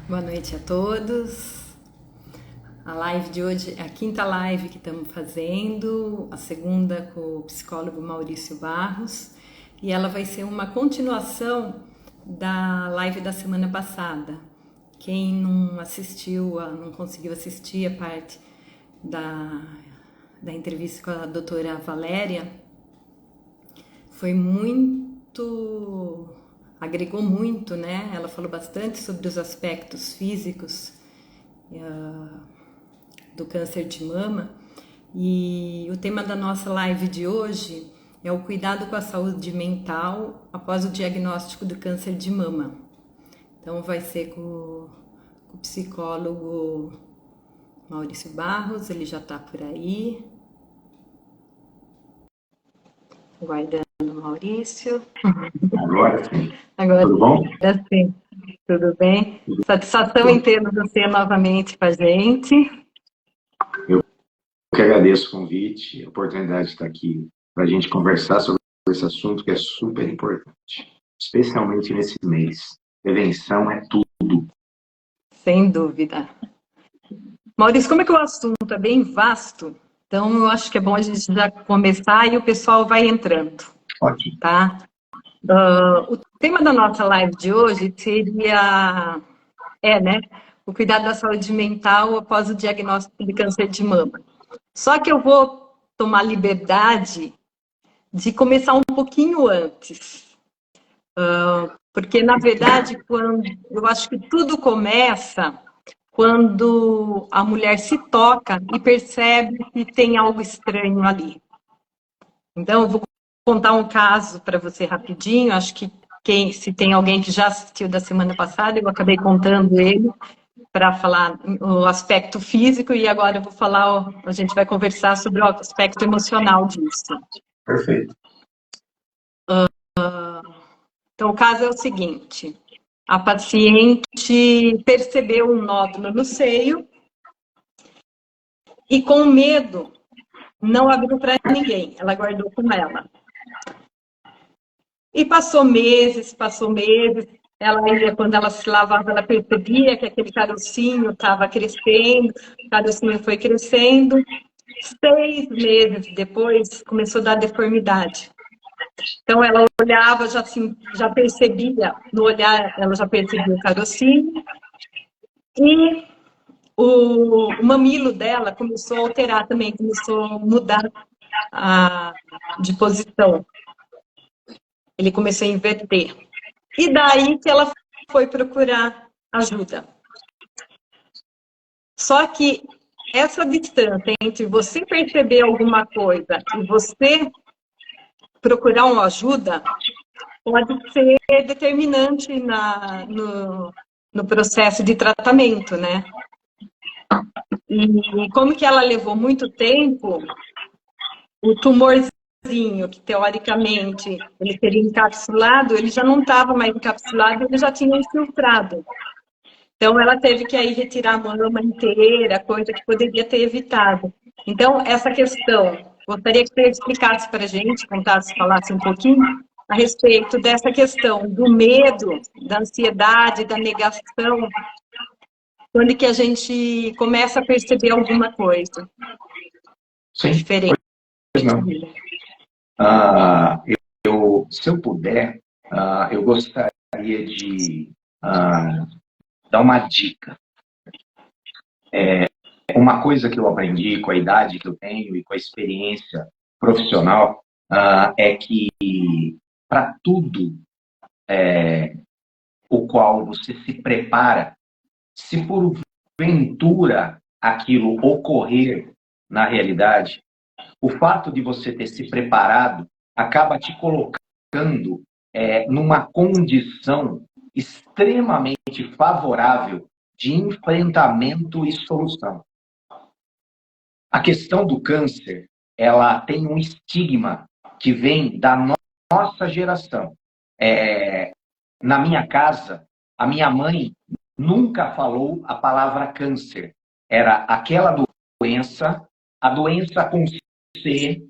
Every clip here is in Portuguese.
Boa noite a todos. A live de hoje é a quinta live que estamos fazendo, a segunda com o psicólogo Maurício Barros, e ela vai ser uma continuação da live da semana passada. Quem não assistiu, não conseguiu assistir a parte da entrevista com a doutora Valéria, foi muito, agregou muito, né? Ela falou bastante sobre os aspectos físicos do câncer de mama. E o tema da nossa live de hoje é o cuidado com a saúde mental após o diagnóstico do câncer de mama. Então vai ser com o psicólogo Maurício Barros, ele já está por aí. Aguardando o Maurício. Agora sim. Agora Tudo bom? sim. Tudo bem? Satisfação em ter você novamente com a gente. Eu que agradeço o convite, a oportunidade de estar aqui para a gente conversar sobre esse assunto que é super importante, especialmente nesse mês. Prevenção é tudo. Sem dúvida. Maurício, como é que o assunto é bem vasto, então eu acho que é bom a gente já começar e o pessoal vai entrando. Ótimo. Tá? O tema da nossa live de hoje seria, o cuidado da saúde mental após o diagnóstico de câncer de mama. Só que eu vou tomar liberdade de começar um pouquinho antes. Porque, na verdade, eu acho que tudo começa quando a mulher se toca e percebe que tem algo estranho ali. Então, eu vou contar um caso para você rapidinho. Acho que se tem alguém que já assistiu da semana passada, eu acabei contando ele para falar o aspecto físico e agora eu vou falar, a gente vai conversar sobre o aspecto emocional disso. Perfeito. Então, o caso é o seguinte: a paciente percebeu um nódulo no seio e, com medo, não abriu para ninguém, ela guardou com ela. E passou meses, ela ia, quando ela se lavava, ela percebia que aquele carocinho estava crescendo, o carocinho foi crescendo. 6 meses depois, começou a dar deformidade. Então, ela olhava, já percebia, no olhar, ela já percebia o carocinho. E o mamilo dela começou a alterar também, começou a mudar de posição. Ele começou a inverter. E daí que ela foi procurar ajuda. Só que essa distância entre você perceber alguma coisa e você procurar uma ajuda pode ser determinante no processo de tratamento, né? E como que ela levou muito tempo, o tumorzinho, que teoricamente ele seria encapsulado, ele já não estava mais encapsulado, ele já tinha infiltrado. Então, ela teve que aí retirar a mama inteira, coisa que poderia ter evitado. Então, essa questão, gostaria que você explicasse para a gente, contasse, falasse um pouquinho a respeito dessa questão do medo, da ansiedade, da negação, quando que a gente começa a perceber alguma coisa diferente. Pois não. Se eu puder, eu gostaria de dar uma dica. Uma coisa que eu aprendi com a idade que eu tenho e com a experiência profissional é que para tudo o qual você se prepara, se porventura aquilo ocorrer na realidade, o fato de você ter se preparado acaba te colocando numa condição extremamente favorável de enfrentamento e solução. A questão do câncer, ela tem um estigma que vem da nossa geração. Na minha casa, a minha mãe nunca falou a palavra câncer. Era aquela doença, a doença com C,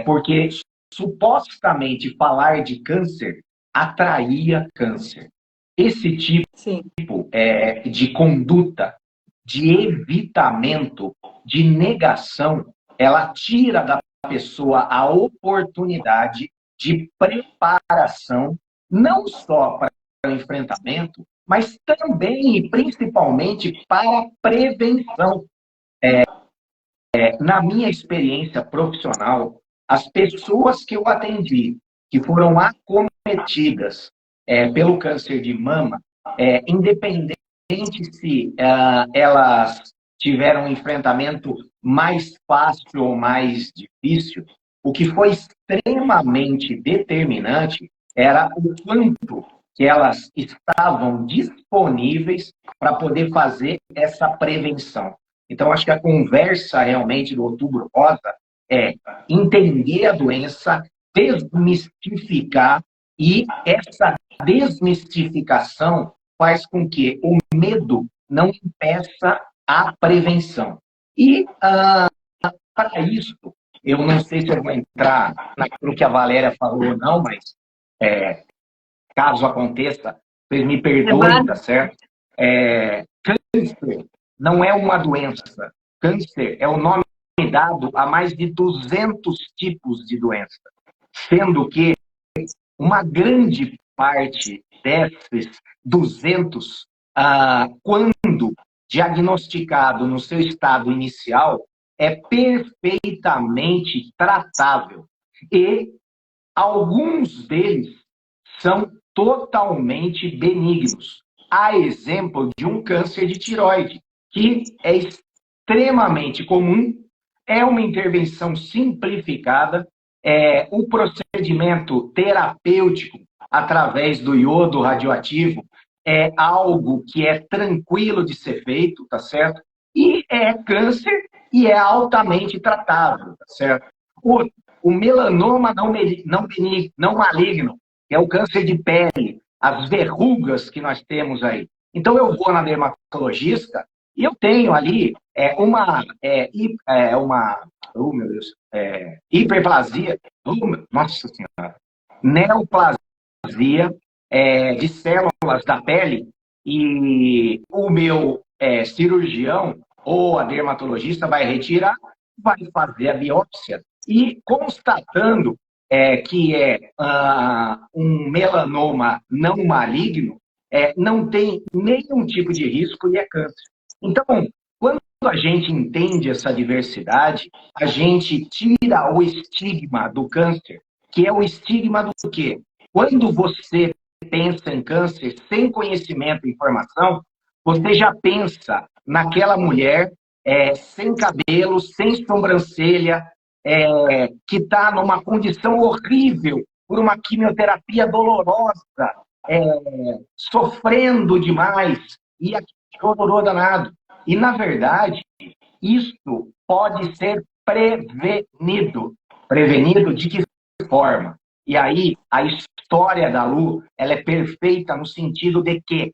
porque supostamente falar de câncer atraía câncer. Esse tipo Sim. de conduta, de evitamento, de negação, ela tira da pessoa a oportunidade de preparação, não só para o enfrentamento, mas também e principalmente para a prevenção. Na minha experiência profissional, as pessoas que eu atendi, que foram acometidas pelo câncer de mama, independente se elas tiveram um enfrentamento mais fácil ou mais difícil, o que foi extremamente determinante era o quanto que elas estavam disponíveis para poder fazer essa prevenção. Então, acho que a conversa realmente do Outubro Rosa é entender a doença, desmistificar, e essa desmistificação faz com que o medo não impeça a prevenção. E, para isso, eu não sei se eu vou entrar naquilo que a Valéria falou ou não, mas caso aconteça, vocês me perdoem, tá certo? Câncer não é uma doença. Câncer é o nome dado a mais de 200 tipos de doença, sendo que uma grande parte desses 200, quando diagnosticado no seu estado inicial, é perfeitamente tratável. E alguns deles são totalmente benignos. A exemplo de um câncer de tireoide, que é extremamente comum, é uma intervenção simplificada, o procedimento terapêutico através do iodo radioativo é algo que é tranquilo de ser feito, tá certo? E é câncer e é altamente tratável, tá certo? O melanoma não maligno, que é o câncer de pele, as verrugas que nós temos aí. Então, eu vou na dermatologista e eu tenho ali uma oh, meu Deus, hiperplasia, nossa senhora, neoplasia de células da pele, e o meu cirurgião ou a dermatologista vai retirar, vai fazer a biópsia e constatando que um melanoma não maligno, não tem nenhum tipo de risco e é câncer. Então, quando a gente entende essa diversidade, a gente tira o estigma do câncer, que é o estigma do quê? Quando você pensa em câncer sem conhecimento e informação, você já pensa naquela mulher sem cabelo, sem sobrancelha, que está numa condição horrível por uma quimioterapia dolorosa, sofrendo demais, e aqui horror danado. E, na verdade, isso pode ser prevenido. Prevenido de que forma? E aí, a história da Lu, ela é perfeita no sentido de que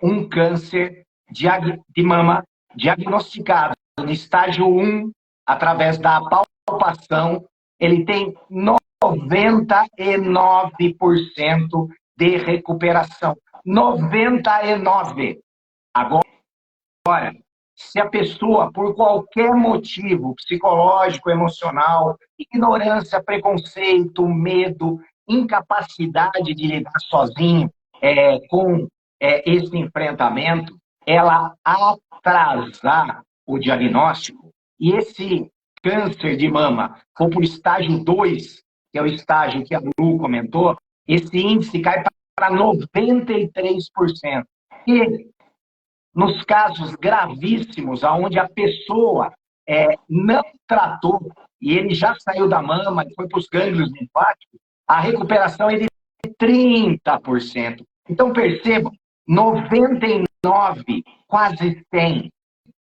um câncer de mama diagnosticado no estágio 1, através da palpação, ele tem 99% de recuperação. 99%. Agora, se a pessoa, por qualquer motivo, psicológico, emocional, ignorância, preconceito, medo, incapacidade de lidar sozinho com esse enfrentamento, ela atrasar o diagnóstico, e esse câncer de mama for para o estágio 2, que é o estágio que a Lu comentou, esse índice cai para 93%. E nos casos gravíssimos, onde a pessoa não tratou, e ele já saiu da mama e foi para os gânglios linfáticos, a recuperação é de 30%. Então, percebam, 99, quase 100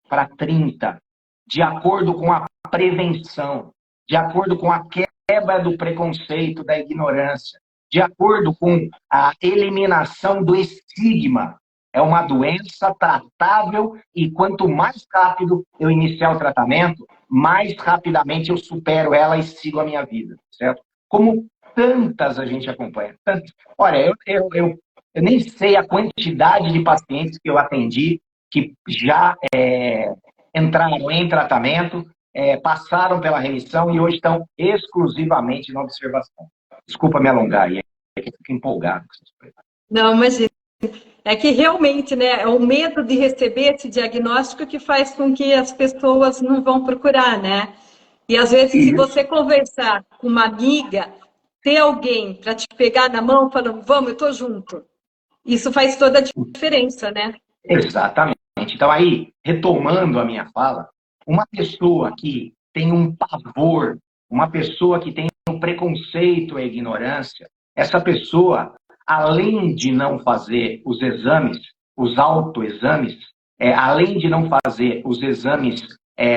para 30, de acordo com a prevenção, de acordo com a quebra do preconceito, da ignorância, de acordo com a eliminação do estigma. É uma doença tratável e quanto mais rápido eu iniciar o tratamento, mais rapidamente eu supero ela e sigo a minha vida, certo? Como tantas a gente acompanha. Tantas. Olha, eu eu nem sei a quantidade de pacientes que eu atendi que já entraram em tratamento, passaram pela remissão e hoje estão exclusivamente na observação. Desculpa me alongar aí, é que eu fico empolgado com essas coisas. Não, imagina. É que realmente, né, é o medo de receber esse diagnóstico que faz com que as pessoas não vão procurar, né? E às vezes, se você conversar com uma amiga, ter alguém para te pegar na mão falando, vamos, eu tô junto. Isso faz toda a diferença, né? Exatamente. Então aí, retomando a minha fala, uma pessoa que tem um pavor, uma pessoa que tem um preconceito à ignorância, essa pessoa, além de não fazer os exames, os autoexames, além de não fazer os exames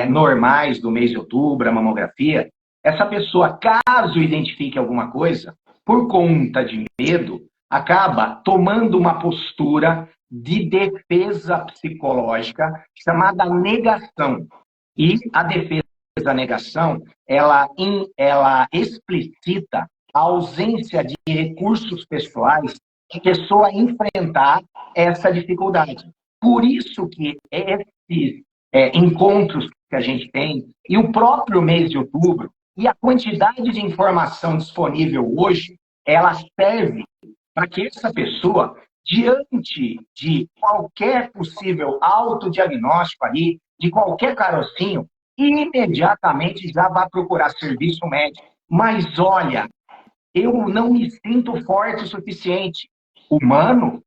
normais do mês de outubro, a mamografia, essa pessoa, caso identifique alguma coisa, por conta de medo, acaba tomando uma postura de defesa psicológica chamada negação. E a defesa negação, ela explicita a ausência de recursos pessoais para a pessoa enfrentar essa dificuldade. Por isso que esses encontros que a gente tem, e o próprio mês de outubro, e a quantidade de informação disponível hoje, ela serve para que essa pessoa, diante de qualquer possível autodiagnóstico ali, de qualquer carocinho, imediatamente já vá procurar serviço médico. Mas olha, eu não me sinto forte o suficiente. Humano,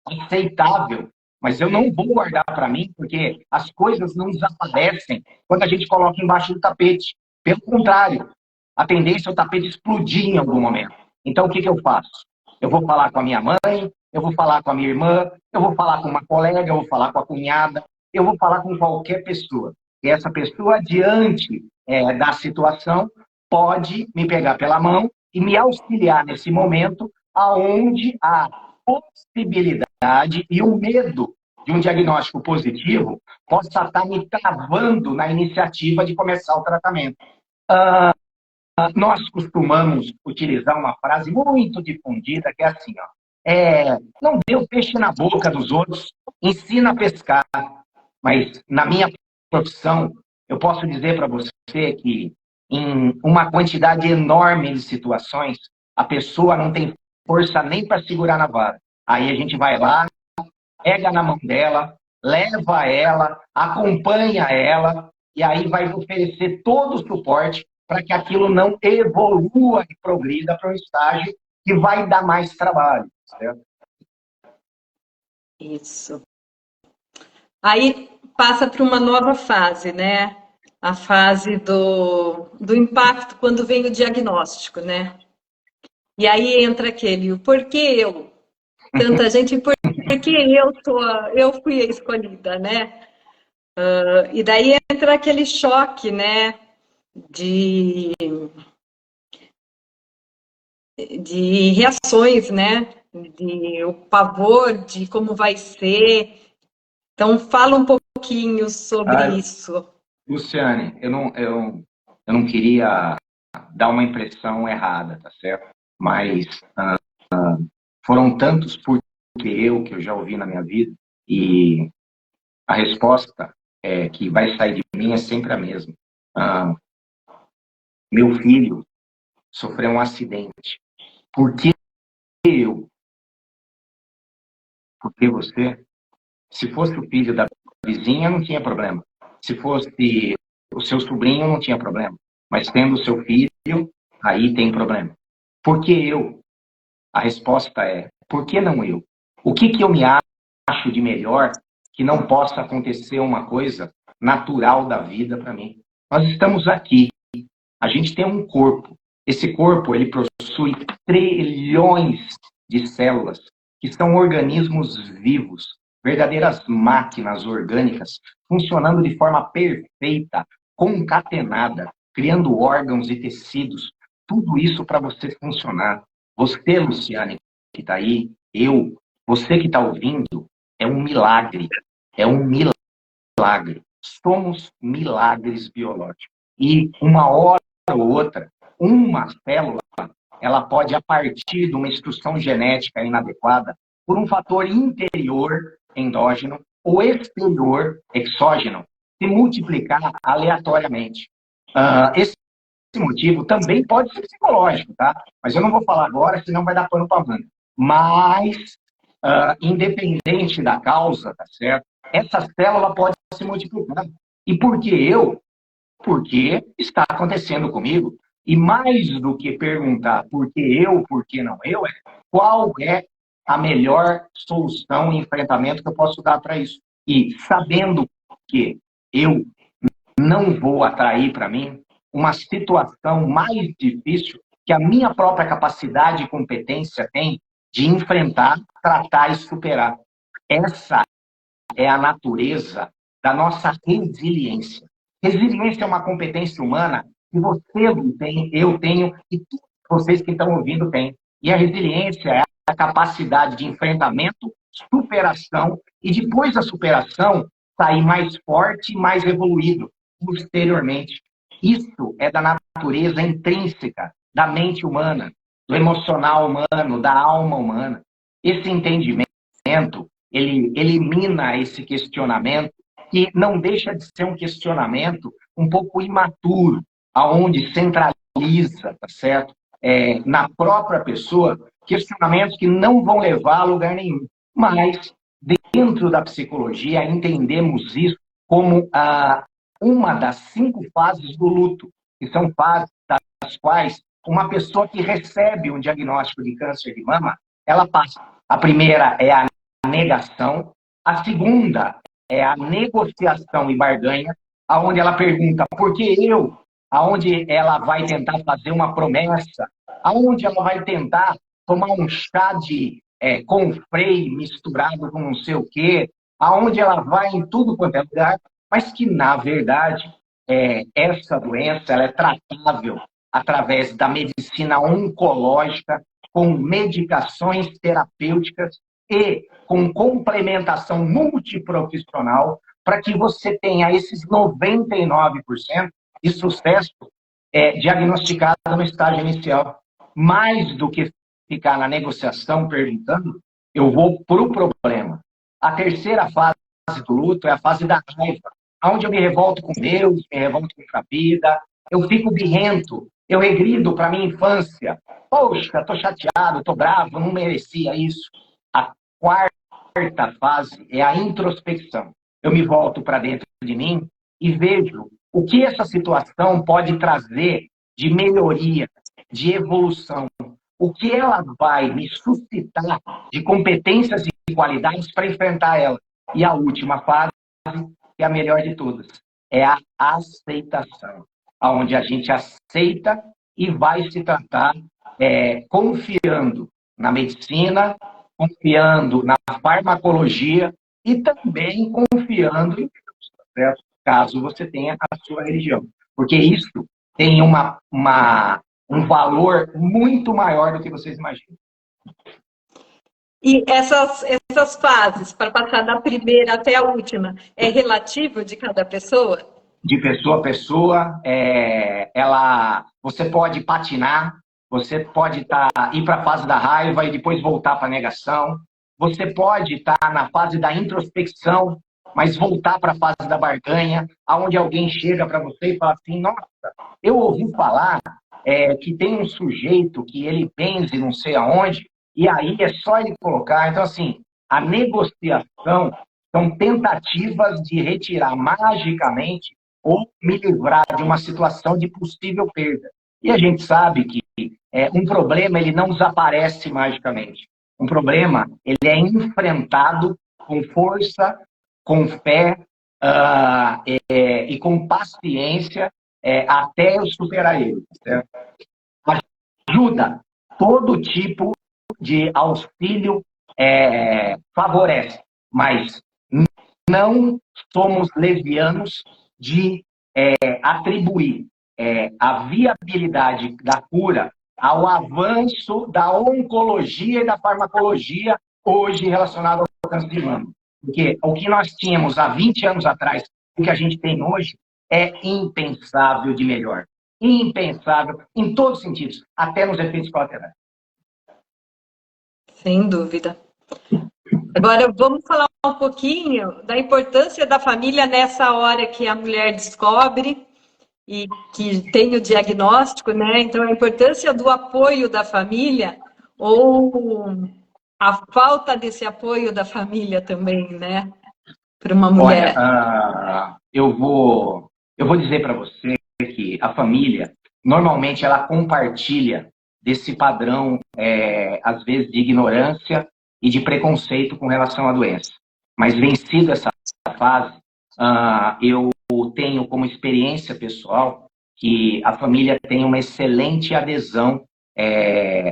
aceitável, mas eu não vou guardar para mim, porque as coisas não desaparecem quando a gente coloca embaixo do tapete. Pelo contrário, a tendência é o tapete explodir em algum momento. Então, o que eu faço? Eu vou falar com a minha mãe, eu vou falar com a minha irmã, eu vou falar com uma colega, eu vou falar com a cunhada, eu vou falar com qualquer pessoa. E essa pessoa, diante da situação, pode me pegar pela mão e me auxiliar nesse momento aonde a possibilidade e o medo de um diagnóstico positivo possa estar me travando na iniciativa de começar o tratamento. Nós costumamos utilizar uma frase muito difundida, que é assim, ó, não dê o peixe na boca dos outros, ensina a pescar. Mas na minha profissão, eu posso dizer para você que em uma quantidade enorme de situações, a pessoa não tem força nem para segurar na vara. Aí a gente vai lá, pega na mão dela, leva ela, acompanha ela, e aí vai oferecer todo o suporte para que aquilo não evolua e progrida para um estágio que vai dar mais trabalho, certo? Isso. Aí passa para uma nova fase, né? A fase do impacto quando vem o diagnóstico, né? E aí entra aquele, o porquê eu? Tanta gente, por que eu fui a escolhida, né? E daí entra aquele choque, né? De reações, né? De o pavor de como vai ser. Então, fala um pouquinho sobre isso. Luciane, eu não queria dar uma impressão errada, tá certo? Mas foram tantos porque que eu já ouvi na minha vida, e a resposta que vai sair de mim é sempre a mesma. Meu filho sofreu um acidente. Por que eu? Por que você? Se fosse o filho da vizinha, não tinha problema. Se fosse o seu sobrinho, não tinha problema. Mas tendo o seu filho, aí tem problema. Por que eu? A resposta é, por que não eu? O que eu me acho de melhor que não possa acontecer uma coisa natural da vida para mim? Nós estamos aqui. A gente tem um corpo. Esse corpo, ele possui trilhões de células, que são organismos vivos, verdadeiras máquinas orgânicas, funcionando de forma perfeita, concatenada, criando órgãos e tecidos. Tudo isso para você funcionar. Você, Luciane, que está aí, você que está ouvindo, é um milagre. É um milagre. Somos milagres biológicos. E uma hora ou outra, uma célula, ela pode, a partir de uma instrução genética inadequada, por um fator interior, endógeno, ou exterior, exógeno, se multiplicar aleatoriamente. Esse motivo também pode ser psicológico, tá? Mas eu não vou falar agora, senão vai dar pano para manga. Mas, independente da causa, tá certo? Essa célula pode se multiplicar. E por que eu? Porque está acontecendo comigo. E mais do que perguntar por que eu, por que não eu, qual é a melhor solução e enfrentamento que eu posso dar para isso. E sabendo que eu não vou atrair para mim uma situação mais difícil que a minha própria capacidade e competência tem de enfrentar, tratar e superar. Essa é a natureza da nossa resiliência. Resiliência é uma competência humana que você tem, eu tenho e todos vocês que estão ouvindo têm. E a resiliência é a capacidade de enfrentamento, superação e depois da superação sair mais forte e mais evoluído posteriormente. Isso é da natureza intrínseca da mente humana, do emocional humano, da alma humana. Esse entendimento, ele elimina esse questionamento que não deixa de ser um questionamento um pouco imaturo, aonde centraliza, tá certo? Na própria pessoa, questionamentos que não vão levar a lugar nenhum. Mas, dentro da psicologia, entendemos isso como uma das 5 fases do luto, que são fases das quais uma pessoa que recebe um diagnóstico de câncer de mama, ela passa. A primeira é a negação, a segunda é a negociação e barganha, aonde ela pergunta por que eu, aonde ela vai tentar fazer uma promessa, aonde ela vai tentar tomar um chá de confrei misturado com não sei o quê, aonde ela vai em tudo quanto é lugar, mas que, na verdade, essa doença ela é tratável através da medicina oncológica, com medicações terapêuticas e com complementação multiprofissional, para que você tenha esses 99% de sucesso diagnosticado no estágio inicial. Mais do que ficar na negociação perguntando, eu vou para o problema. A terceira fase do luto é a fase da raiva, onde eu me revolto com Deus, me revolto com a vida, eu fico birrento, eu regrido para minha infância. Poxa, estou chateado, estou bravo, não merecia isso. A quarta fase é a introspecção. Eu me volto para dentro de mim e vejo o que essa situação pode trazer de melhoria, de evolução. O que ela vai me suscitar de competências e qualidades para enfrentar ela. E a última fase, que é a melhor de todas, é a aceitação, onde a gente aceita e vai se tratar confiando na medicina, confiando na farmacologia e também confiando em Deus, certo? Caso você tenha a sua religião. Porque isso tem um valor muito maior do que vocês imaginam. E essas fases, para passar da primeira até a última, é relativo de cada pessoa? De pessoa a pessoa, você pode patinar, você pode ir para a fase da raiva e depois voltar para a negação. Você pode estar na fase da introspecção, mas voltar para a fase da barganha, onde alguém chega para você e fala assim, nossa, eu ouvi falar que tem um sujeito que ele benze não sei aonde, e aí é só ele colocar. Então, assim, a negociação são tentativas de retirar magicamente ou me livrar de uma situação de possível perda. E a gente sabe que um problema ele não desaparece magicamente. Um problema ele é enfrentado com força, com fé e com paciência até eu superar ele. Certo? Ajuda, todo tipo de auxílio favorece, mas não somos levianos de atribuir a viabilidade da cura ao avanço da oncologia e da farmacologia hoje relacionado ao câncer de mama. Porque o que nós tínhamos há 20 anos atrás, o que a gente tem hoje, é impensável de melhor. Impensável em todos os sentidos, até nos efeitos colaterais. Sem dúvida. Agora, vamos falar um pouquinho da importância da família nessa hora que a mulher descobre e que tem o diagnóstico, né? Então, a importância do apoio da família ou a falta desse apoio da família também, né? Para uma Olha, mulher. eu vou dizer para você que a família, normalmente, ela compartilha desse padrão, às vezes, de ignorância e de preconceito com relação à doença. Mas, vencido essa fase, eu tenho como experiência pessoal que a família tem uma excelente adesão,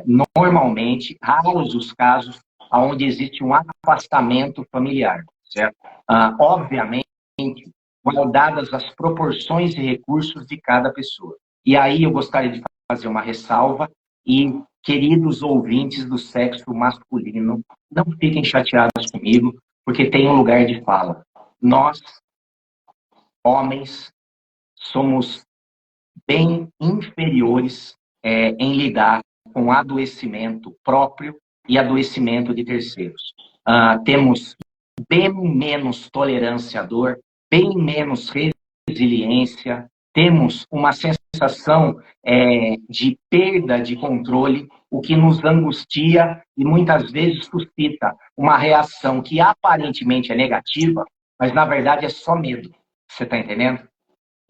normalmente, raros os casos onde existe um afastamento familiar, certo? Obviamente, guardadas as proporções e recursos de cada pessoa. E aí eu gostaria de fazer uma ressalva e, queridos ouvintes do sexo masculino, não fiquem chateados comigo, porque tem um lugar de fala. Nós, homens, somos bem inferiores em lidar com adoecimento próprio e adoecimento de terceiros. Temos bem menos tolerância à dor, bem menos resiliência, temos uma sensação de perda de controle, o que nos angustia e muitas vezes suscita uma reação que aparentemente é negativa, mas na verdade é só medo. Você está entendendo?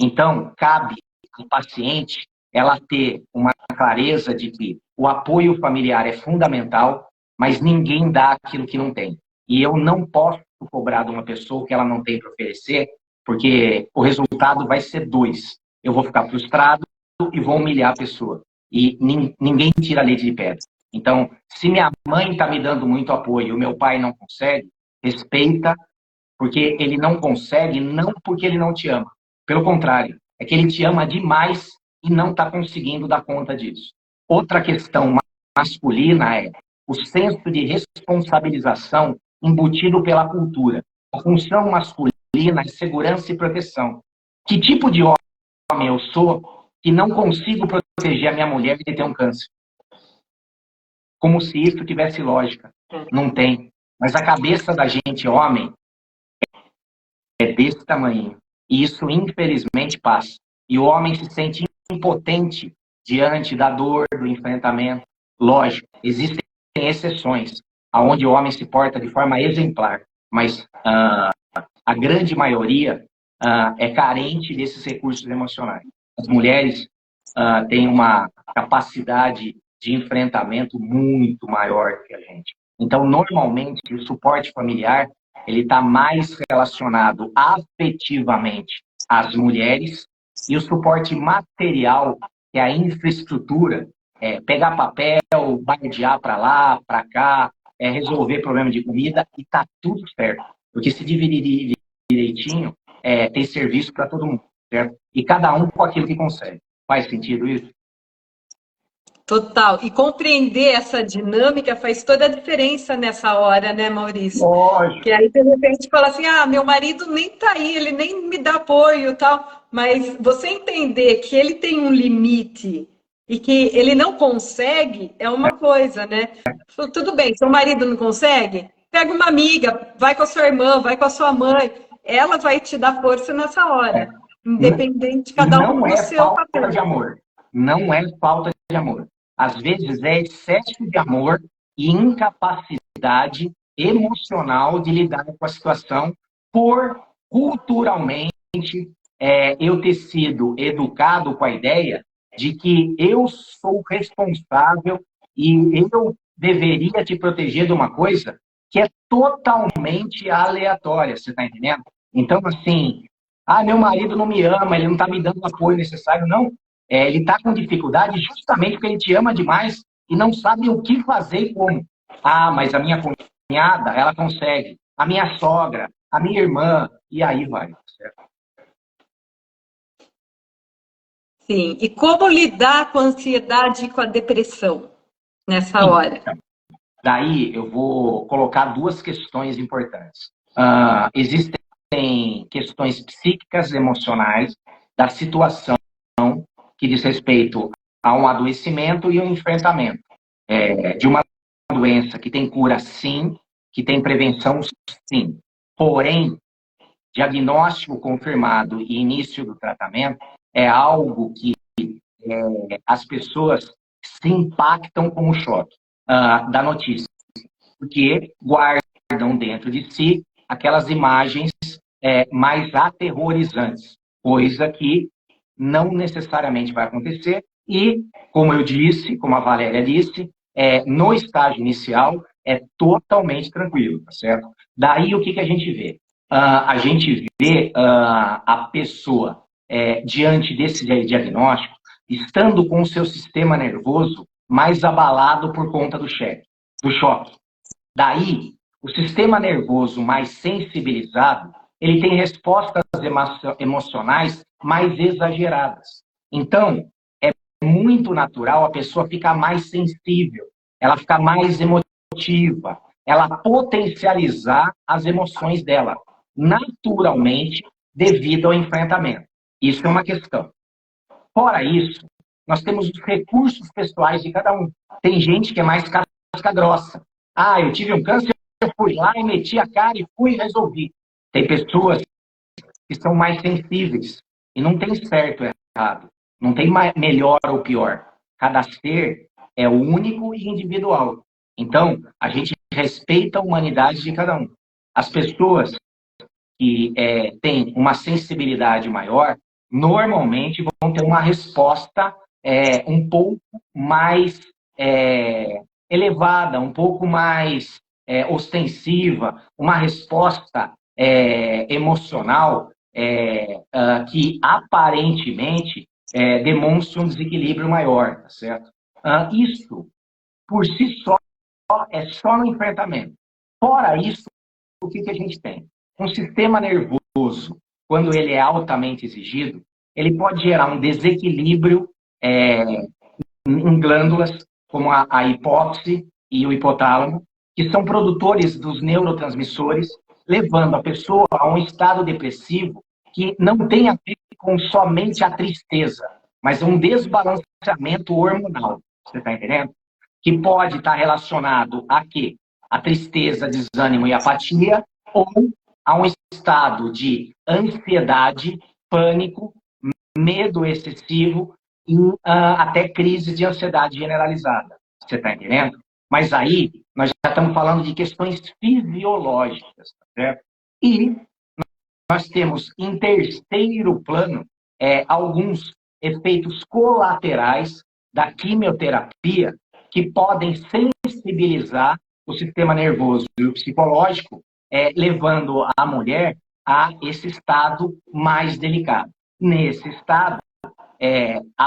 Então, cabe ao paciente ela ter uma clareza de que o apoio familiar é fundamental, mas ninguém dá aquilo que não tem. E eu não posso cobrar de uma pessoa o que ela não tem para oferecer, porque o resultado vai ser dois. Eu vou ficar frustrado e vou humilhar a pessoa. E ninguém tira leite de pedra. Então, se minha mãe está me dando muito apoio e o meu pai não consegue, respeita, porque ele não consegue, não porque ele não te ama. Pelo contrário, é que ele te ama demais e não está conseguindo dar conta disso. Outra questão masculina é o senso de responsabilização embutido pela cultura. A função masculina é segurança e proteção. Que tipo de homem eu sou que não consigo proteger a minha mulher de ter um câncer? Como se isso tivesse lógica. Não tem. Mas a cabeça da gente, homem, é desse tamanho. E isso, infelizmente, passa. E o homem se sente impotente diante da dor, do enfrentamento. Lógico, existem exceções, onde o homem se porta de forma exemplar, mas a grande maioria é carente desses recursos emocionais. As mulheres têm uma capacidade de enfrentamento muito maior que a gente. Então, normalmente, o suporte familiar ele está mais relacionado afetivamente às mulheres e o suporte material, que é a infraestrutura, pegar papel, bardear para lá, para cá, resolver problema de comida e está tudo certo. Porque se dividir direitinho, tem serviço para todo mundo, certo? E cada um com aquilo que consegue. Faz sentido isso? Total. E compreender essa dinâmica faz toda a diferença nessa hora, né, Maurício? Lógico. Que aí, de repente, fala assim, meu marido nem tá aí, ele nem me dá apoio e tal. Mas você entender que ele tem um limite e que ele não consegue é uma coisa, né? Tudo bem, seu marido não consegue? Pega uma amiga, vai com a sua irmã, vai com a sua mãe. Ela vai te dar força nessa hora. Independente de cada um Não no é seu falta papel. de amor. Não é falta de amor. Às vezes é excesso de amor e incapacidade emocional de lidar com a situação por, culturalmente, eu ter sido educado com a ideia de que eu sou responsável e eu deveria te proteger de uma coisa que é totalmente aleatória, você está entendendo? Então, assim, meu marido não me ama, ele não está me dando o apoio necessário. Não, ele está com dificuldade justamente porque ele te ama demais e não sabe o que fazer e como. Mas a minha cunhada, ela consegue. A minha sogra, a minha irmã, e aí vai. Certo? Sim. E como lidar com a ansiedade e com a depressão nessa hora? Daí eu vou colocar duas questões importantes. Existem questões psíquicas, emocionais, da situação que diz respeito a um adoecimento e um enfrentamento de uma doença que tem cura, sim, que tem prevenção, sim. Porém, diagnóstico confirmado e início do tratamento é algo que as pessoas se impactam com o choque da notícia, porque guardam dentro de si aquelas imagens mais aterrorizantes, coisa que não necessariamente vai acontecer e, como eu disse, como a Valéria disse, no estágio inicial é totalmente tranquilo, tá certo? Daí o que a gente vê? A gente vê a pessoa diante desse diagnóstico estando com o seu sistema nervoso mais abalado por conta do choque. Daí, o sistema nervoso mais sensibilizado, ele tem respostas emocionais mais exageradas. Então, é muito natural a pessoa ficar mais sensível, ela ficar mais emotiva, ela potencializar as emoções dela, naturalmente, devido ao enfrentamento. Isso é uma questão. Fora isso, nós temos os recursos pessoais de cada um. Tem gente que é mais casca grossa. Ah, eu tive um câncer, eu fui lá e meti a cara e fui e resolvi. Tem pessoas que são mais sensíveis. E não tem certo ou errado. Não tem melhor ou pior. Cada ser é único e individual. Então, a gente respeita a humanidade de cada um. As pessoas que têm uma sensibilidade maior, normalmente vão ter uma resposta um pouco mais elevada, um pouco mais ostensiva, uma resposta emocional que aparentemente demonstra um desequilíbrio maior, tá certo? Isso, por si só, é só no enfrentamento. Fora isso, o que a gente tem? Um sistema nervoso, quando ele é altamente exigido, ele pode gerar um desequilíbrio em glândulas, como a hipófise e o hipotálamo, que são produtores dos neurotransmissores, levando a pessoa a um estado depressivo que não tem a ver com somente a tristeza, mas um desbalanceamento hormonal. Você está entendendo? Que pode estar relacionado a quê? A tristeza, desânimo e apatia, ou a um estado de ansiedade, pânico, medo excessivo e até crise de ansiedade generalizada. Você está entendendo? Mas aí nós já estamos falando de questões fisiológicas, tá certo? E nós temos em terceiro plano alguns efeitos colaterais da quimioterapia que podem sensibilizar o sistema nervoso e o psicológico, levando a mulher a esse estado mais delicado. Nesse estado, a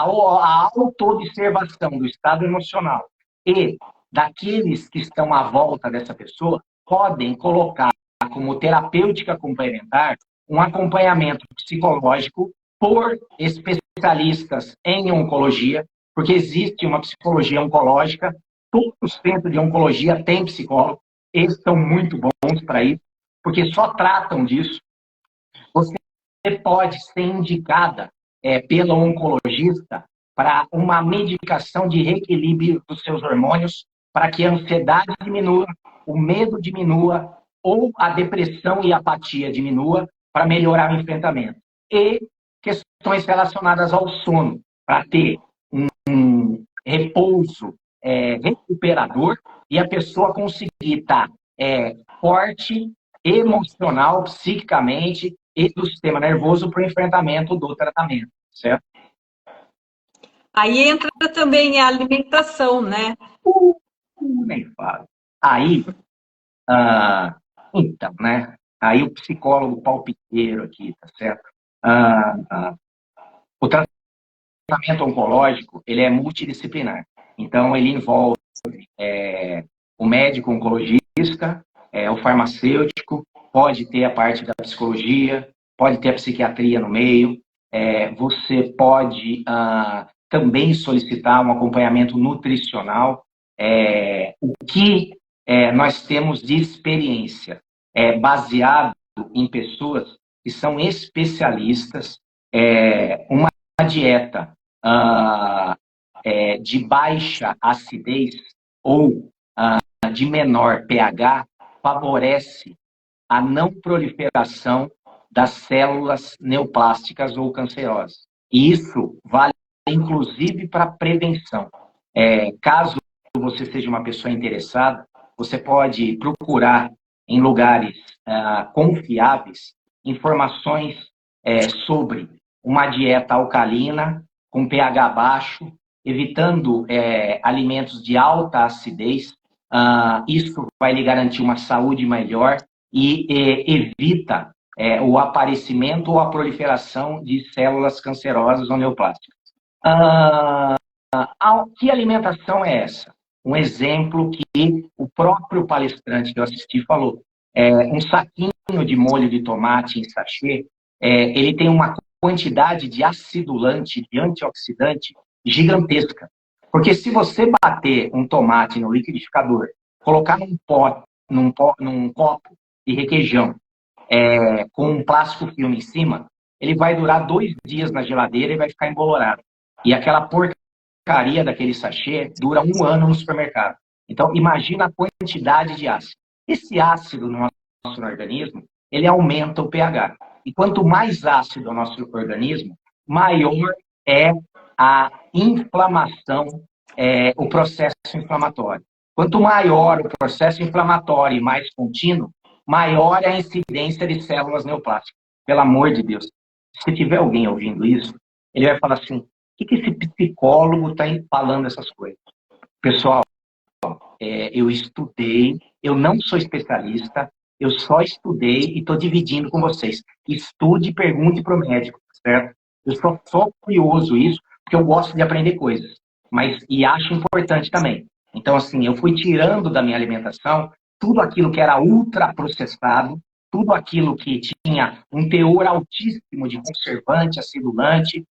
autoobservação do estado emocional e daqueles que estão à volta dessa pessoa podem colocar como terapêutica complementar um acompanhamento psicológico por especialistas em oncologia, porque existe uma psicologia oncológica, todo o centro de oncologia tem psicólogo, eles são muito bons para isso, porque só tratam disso. Você pode ser indicada pelo oncologista para uma medicação de reequilíbrio dos seus hormônios, para que a ansiedade diminua, o medo diminua, ou a depressão e a apatia diminua, para melhorar o enfrentamento. E questões relacionadas ao sono, para ter um repouso recuperador e a pessoa conseguir estar forte, emocional, psiquicamente e do sistema nervoso para o enfrentamento do tratamento, certo? Aí entra também a alimentação, né? Nem falo. Aí, então, né? Aí o psicólogo palpiteiro aqui, tá certo? O tratamento oncológico, ele é multidisciplinar. Então, ele envolve o médico oncologista, o farmacêutico, pode ter a parte da psicologia, pode ter a psiquiatria no meio, você pode também solicitar um acompanhamento nutricional. O que nós temos de experiência baseado em pessoas que são especialistas, uma dieta de baixa acidez ou de menor pH favorece a não proliferação das células neoplásticas ou cancerosas. E isso vale, inclusive, para prevenção. Caso você seja uma pessoa interessada, você pode procurar em lugares confiáveis informações sobre uma dieta alcalina, com pH baixo, evitando alimentos de alta acidez. Isso vai lhe garantir uma saúde melhor e evita o aparecimento ou a proliferação de células cancerosas ou neoplásticas. Que alimentação é essa? Um exemplo que o próprio palestrante que eu assisti falou. Um saquinho de molho de tomate em sachê, ele tem uma quantidade de acidulante, de antioxidante gigantesca. Porque se você bater um tomate no liquidificador, colocar num copo de requeijão, com um plástico filme em cima, ele vai durar 2 dias na geladeira e vai ficar embolorado. E aquela porcaria daquele sachê dura 1 ano no supermercado. Então, imagina a quantidade de ácido. Esse ácido no nosso organismo, ele aumenta o pH. E quanto mais ácido o nosso organismo, maior é a inflamação, o processo inflamatório. Quanto maior o processo inflamatório e mais contínuo, maior é a incidência de células neoplásticas. Pelo amor de Deus. Se tiver alguém ouvindo isso, ele vai falar assim, o que esse psicólogo está falando essas coisas? Pessoal, eu estudei, eu não sou especialista, eu só estudei e estou dividindo com vocês. Estude e pergunte para o médico, certo? Eu sou só curioso isso, porque eu gosto de aprender coisas. E acho importante também. Então, assim, eu fui tirando da minha alimentação tudo aquilo que era ultraprocessado, tudo aquilo que tinha um teor altíssimo de conservante, acidulante,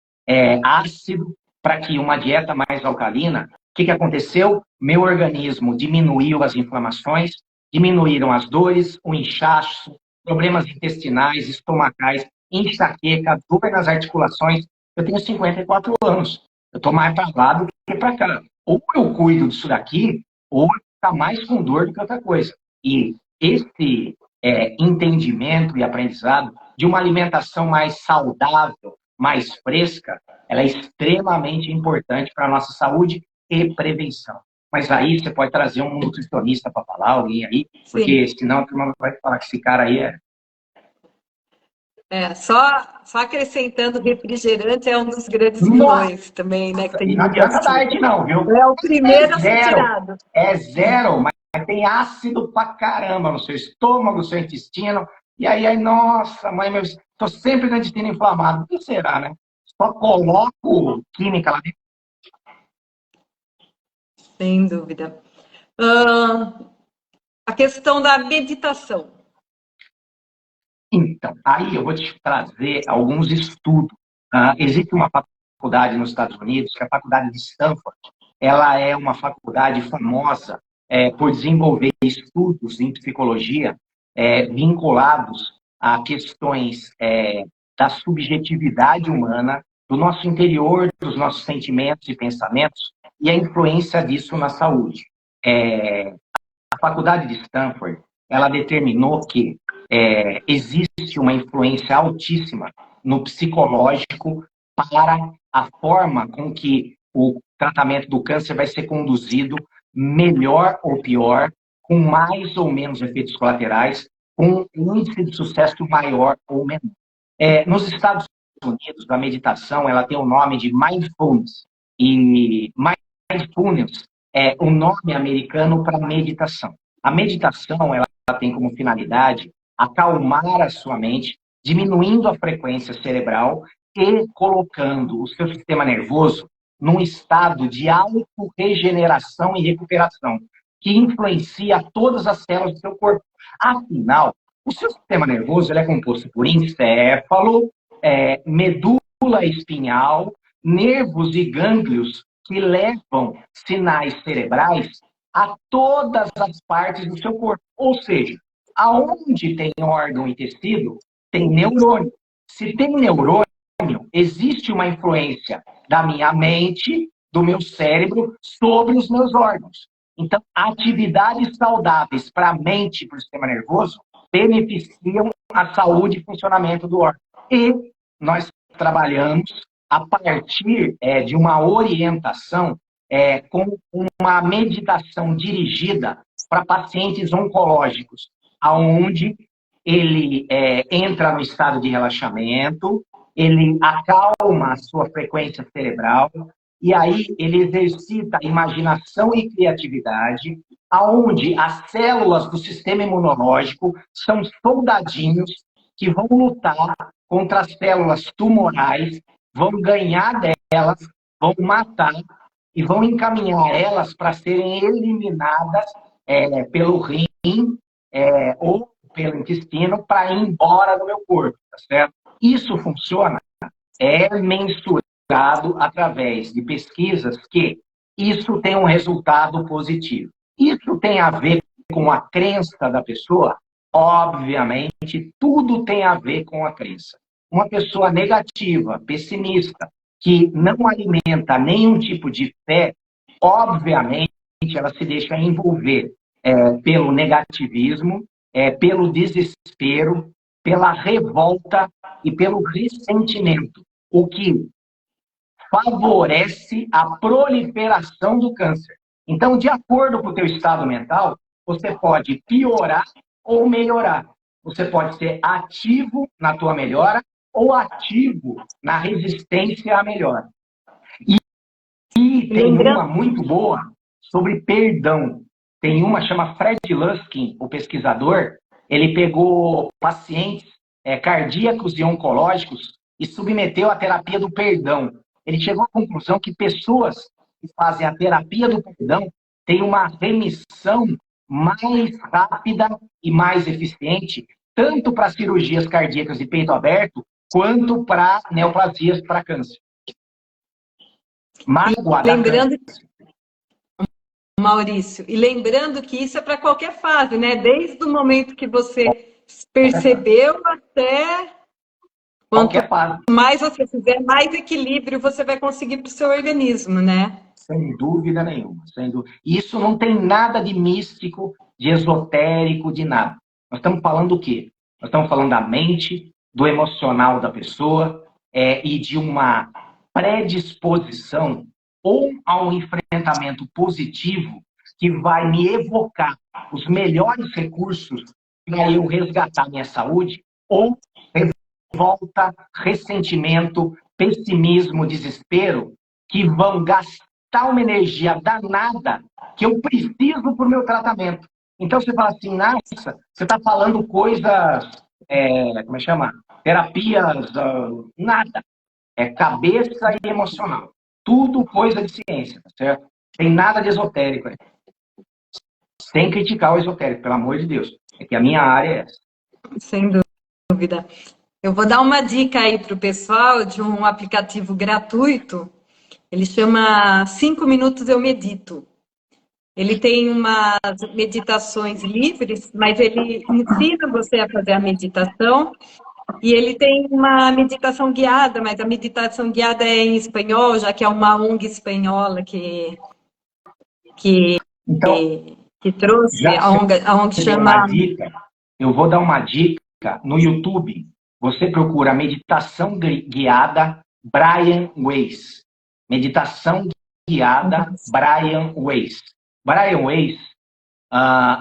ácido, para que uma dieta mais alcalina. O que aconteceu? Meu organismo diminuiu as inflamações, diminuíram as dores, o inchaço, problemas intestinais, estomacais, enxaqueca, dor nas articulações. Eu tenho 54 anos. Eu estou mais para lá do que para cá. Ou eu cuido disso daqui, ou está mais com dor do que outra coisa. E esse entendimento e aprendizado de uma alimentação mais saudável, mais fresca, ela é extremamente importante para a nossa saúde e prevenção. Mas aí você pode trazer um nutricionista para falar, alguém aí, porque senão a turma vai falar que esse cara aí só acrescentando, refrigerante é um dos grandes vilões também, né? Que tem não adianta diet não, viu? É o primeiro a ser tirado. É zero, mas tem ácido pra caramba no seu estômago, no seu intestino. E aí nossa, mãe, tô sempre no intestino inflamado. O que será, né? Só coloco química lá dentro. Sem dúvida. A questão da meditação. Então, aí eu vou te trazer alguns estudos. Existe uma faculdade nos Estados Unidos, que é a Faculdade de Stanford. Ela é uma faculdade famosa por desenvolver estudos em psicologia vinculados a questões da subjetividade humana, do nosso interior, dos nossos sentimentos e pensamentos, e a influência disso na saúde. A Faculdade de Stanford, ela determinou que existe uma influência altíssima no psicológico para a forma com que o tratamento do câncer vai ser conduzido, melhor ou pior, com mais ou menos efeitos colaterais, com um índice de sucesso maior ou menor. Nos Estados Unidos, a meditação ela tem o nome de mindfulness. E mindfulness é o nome americano para meditação. A meditação ela tem como finalidade acalmar a sua mente, diminuindo a frequência cerebral e colocando o seu sistema nervoso num estado de autorregeneração e recuperação, que influencia todas as células do seu corpo. Afinal, o seu sistema nervoso ele é composto por encéfalo, medula espinhal, nervos e gânglios que levam sinais cerebrais a todas as partes do seu corpo. Ou seja, aonde tem órgão e tecido, tem neurônio. Se tem neurônio, existe uma influência da minha mente, do meu cérebro, sobre os meus órgãos. Então, atividades saudáveis para a mente e para o sistema nervoso beneficiam a saúde e funcionamento do órgão. E nós trabalhamos a partir de uma orientação com uma meditação dirigida para pacientes oncológicos, onde ele entra no estado de relaxamento, ele acalma a sua frequência cerebral, e aí ele exercita imaginação e criatividade, aonde as células do sistema imunológico são soldadinhos que vão lutar contra as células tumorais, vão ganhar delas, vão matar e vão encaminhar elas para serem eliminadas pelo rim ou pelo intestino para ir embora do meu corpo, tá certo? Isso funciona, mensurado através de pesquisas que isso tem um resultado positivo. Isso tem a ver com a crença da pessoa? Obviamente, tudo tem a ver com a crença. Uma pessoa negativa, pessimista, que não alimenta nenhum tipo de fé, obviamente, ela se deixa envolver pelo negativismo, pelo desespero, pela revolta e pelo ressentimento, o que favorece a proliferação do câncer. Então, de acordo com o teu estado mental, você pode piorar ou melhorar. Você pode ser ativo na tua melhora ou ativo na resistência à melhora. E tem uma muito boa sobre perdão. Tem uma, chama Fred Luskin, o pesquisador. Ele pegou pacientes cardíacos e oncológicos e submeteu à terapia do perdão. Ele chegou à conclusão que pessoas que fazem a terapia do perdão têm uma remissão mais rápida e mais eficiente, tanto para cirurgias cardíacas de peito aberto, quanto para neoplasias para câncer. Mágoa da câncer. Maurício, e lembrando que isso é para qualquer fase, né? Desde o momento que você percebeu até quanto mais você fizer, mais equilíbrio você vai conseguir para o seu organismo, né? Sem dúvida nenhuma. Sem dúvida. Isso não tem nada de místico, de esotérico, de nada. Nós estamos falando do quê? Nós estamos falando da mente, do emocional da pessoa e de uma predisposição ou a um enfrentamento positivo que vai me evocar os melhores recursos para eu resgatar minha saúde, ou revolta, ressentimento, pessimismo, desespero, que vão gastar uma energia danada que eu preciso para o meu tratamento. Então você fala assim, nossa, você está falando coisas, como é que chama? Terapias, nada. É cabeça e emocional. Tudo coisa de ciência, tá certo? Tem nada de esotérico aí. Sem criticar o esotérico, pelo amor de Deus. É que a minha área é essa. Sem dúvida. Eu vou dar uma dica aí para o pessoal de um aplicativo gratuito. Ele chama 5 Minutos Eu Medito. Ele tem umas meditações livres, mas ele ensina você a fazer a meditação. E ele tem uma meditação guiada, mas a meditação guiada é em espanhol, já que é uma ONG espanhola que trouxe, a ONG chama... Eu vou dar uma dica no YouTube. Você procura meditação guiada Brian Weiss. Meditação guiada Brian Weiss. Brian Weiss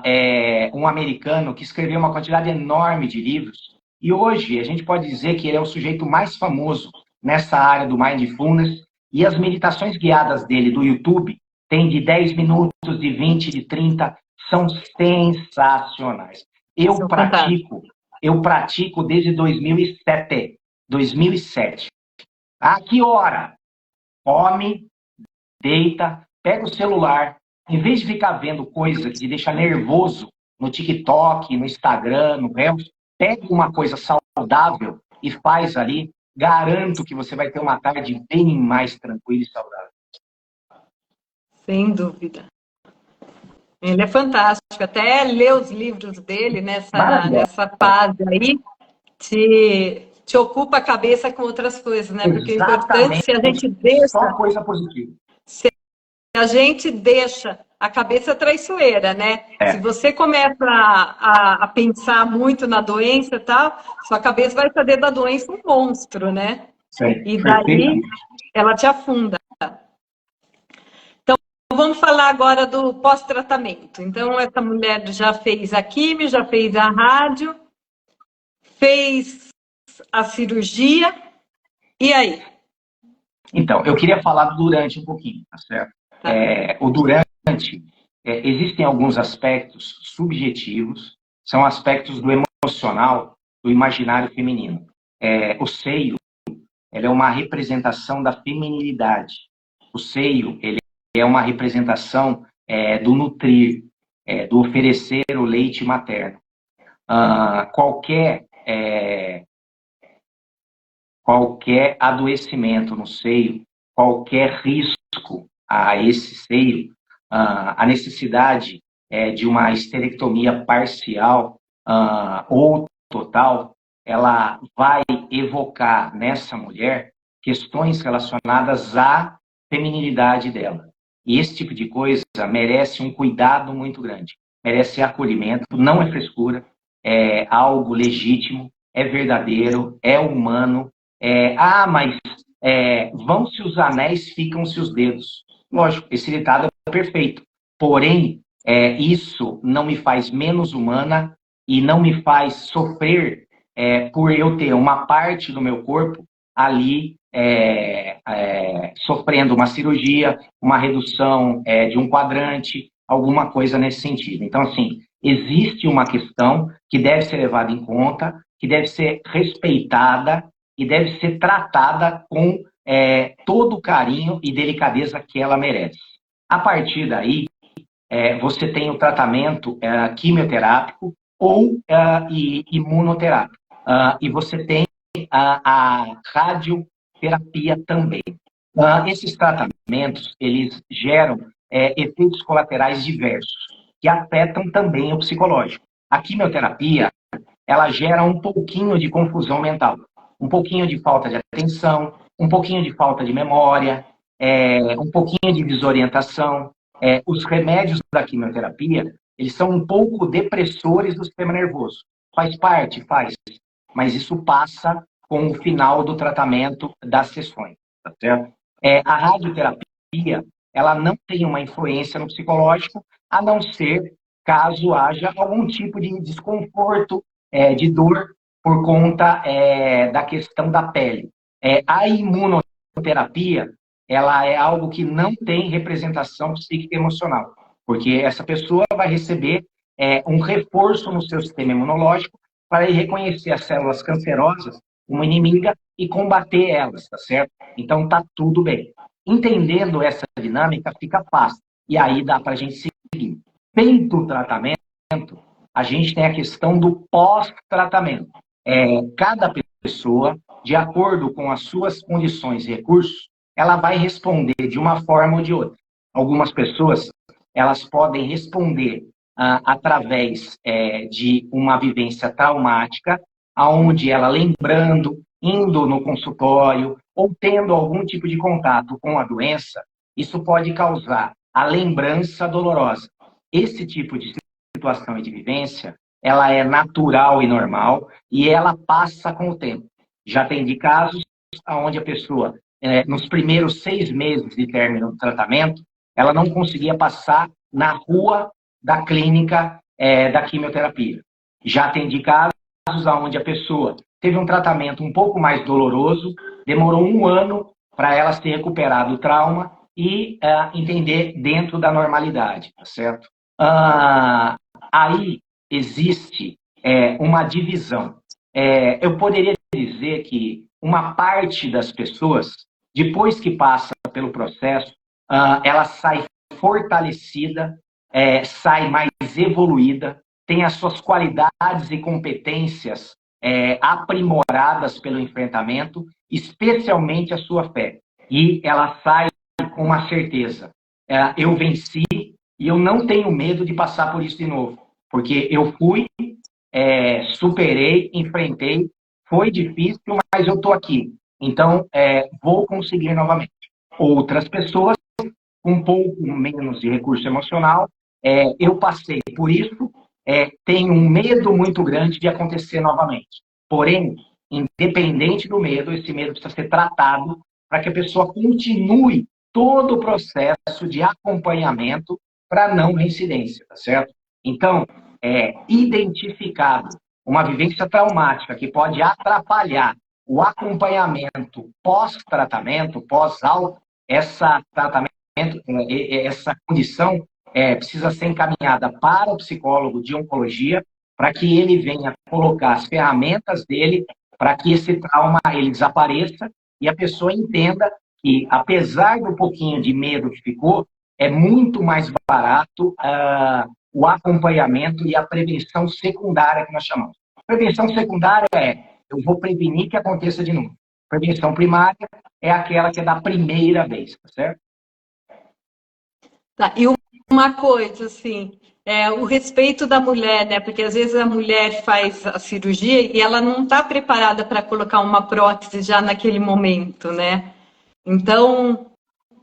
é um americano que escreveu uma quantidade enorme de livros. E hoje a gente pode dizer que ele é o sujeito mais famoso nessa área do Mindfulness. E as meditações guiadas dele do YouTube tem de 10 minutos, de 20, de 30. São sensacionais. Eu pratico desde 2007. A que hora? Come, deita, pega o celular. Em vez de ficar vendo coisa que te deixa nervoso no TikTok, no Instagram, no Reels, pega uma coisa saudável e faz ali. Garanto que você vai ter uma tarde bem mais tranquila e saudável. Sem dúvida. Ele é fantástico. Até ler os livros dele nessa fase aí te ocupa a cabeça com outras coisas, né? Porque o importante, se a gente deixa... Só coisa positiva. Se a gente deixa a cabeça é traiçoeira, né? É. Se você começa a pensar muito na doença e tal, sua cabeça vai fazer da doença um monstro, né? Sim, E daí perfeitamente. ela te afunda. Então, vamos falar agora do pós-tratamento. Então, essa mulher já fez a quimio, já fez a rádio, fez a cirurgia, e aí? Então, eu queria falar do durante um pouquinho, tá certo? Tá. O durante, existem alguns aspectos subjetivos, são aspectos do emocional, do imaginário feminino. O seio, ele é uma representação da feminilidade. O seio, ele é uma representação do nutrir, do oferecer o leite materno. Qualquer adoecimento no seio, qualquer risco a esse seio, a necessidade de uma esterectomia parcial ou total, ela vai evocar nessa mulher questões relacionadas à feminilidade dela. E esse tipo de coisa merece um cuidado muito grande, merece acolhimento, não é frescura, é algo legítimo, é verdadeiro, é humano. Mas vão-se os anéis, ficam-se os dedos. Lógico, esse ditado é perfeito. Porém, isso não me faz menos humana e não me faz sofrer por eu ter uma parte do meu corpo ali sofrendo uma cirurgia, uma redução de um quadrante, alguma coisa nesse sentido. Então, assim, existe uma questão que deve ser levada em conta, que deve ser respeitada e deve ser tratada com todo o carinho e delicadeza que ela merece. A partir daí, você tem o tratamento quimioterápico ou imunoterápico. E você tem a radioterapia também. Esses tratamentos, eles geram efeitos colaterais diversos, que afetam também o psicológico. A quimioterapia, ela gera um pouquinho de confusão mental, um pouquinho de falta de atenção, um pouquinho de falta de memória, um pouquinho de desorientação. Os remédios da quimioterapia, eles são um pouco depressores do sistema nervoso. Faz parte, faz, mas isso passa com o final do tratamento das sessões, tá certo? A radioterapia, ela não tem uma influência no psicológico, a não ser caso haja algum tipo de desconforto, de dor por conta da questão da pele. A imunoterapia, ela é algo que não tem representação psíquica e emocional, porque essa pessoa vai receber um reforço no seu sistema imunológico para ele reconhecer as células cancerosas como inimiga e combater elas, tá certo? Então tá tudo bem. Entendendo essa dinâmica, fica fácil. E aí dá para a gente seguir. Feito o tratamento, a gente tem a questão do pós-tratamento. Cada pessoa, de acordo com as suas condições e recursos, ela vai responder de uma forma ou de outra. Algumas pessoas, elas podem responder através de uma vivência traumática, onde ela lembrando, indo no consultório, ou tendo algum tipo de contato com a doença, isso pode causar a lembrança dolorosa. Esse tipo de situação e de vivência, ela é natural e normal, e ela passa com o tempo. Já tem de casos onde a pessoa, nos primeiros 6 meses de término do tratamento, ela não conseguia passar na rua da clínica da quimioterapia. Já tem de casos onde a pessoa teve um tratamento um pouco mais doloroso, demorou 1 ano para ela se recuperar do trauma e entender dentro da normalidade, tá certo? Aí existe uma divisão. Eu poderia dizer que uma parte das pessoas, depois que passa pelo processo, ela sai fortalecida, sai mais evoluída, tem as suas qualidades e competências aprimoradas pelo enfrentamento, especialmente a sua fé. E ela sai com uma certeza. Eu venci e eu não tenho medo de passar por isso de novo. Porque eu fui, superei, enfrentei, foi difícil, mas eu estou aqui. Então, vou conseguir novamente. Outras pessoas, um pouco menos de recurso emocional, eu passei por isso, tenho um medo muito grande de acontecer novamente. Porém, independente do medo, esse medo precisa ser tratado para que a pessoa continue todo o processo de acompanhamento para não reincidência, tá certo? Então, identificado uma vivência traumática que pode atrapalhar o acompanhamento pós-tratamento, pós-alta, essa condição precisa ser encaminhada para o psicólogo de oncologia, para que ele venha colocar as ferramentas dele para que esse trauma ele desapareça e a pessoa entenda que, apesar do pouquinho de medo que ficou, é muito mais barato o acompanhamento e a prevenção secundária que nós chamamos. Prevenção secundária eu vou prevenir que aconteça de novo. Prevenção primária é aquela que é da primeira vez, tá certo? Tá, e uma coisa, assim, o respeito da mulher, né? Porque às vezes a mulher faz a cirurgia e ela não está preparada para colocar uma prótese já naquele momento, né? Então,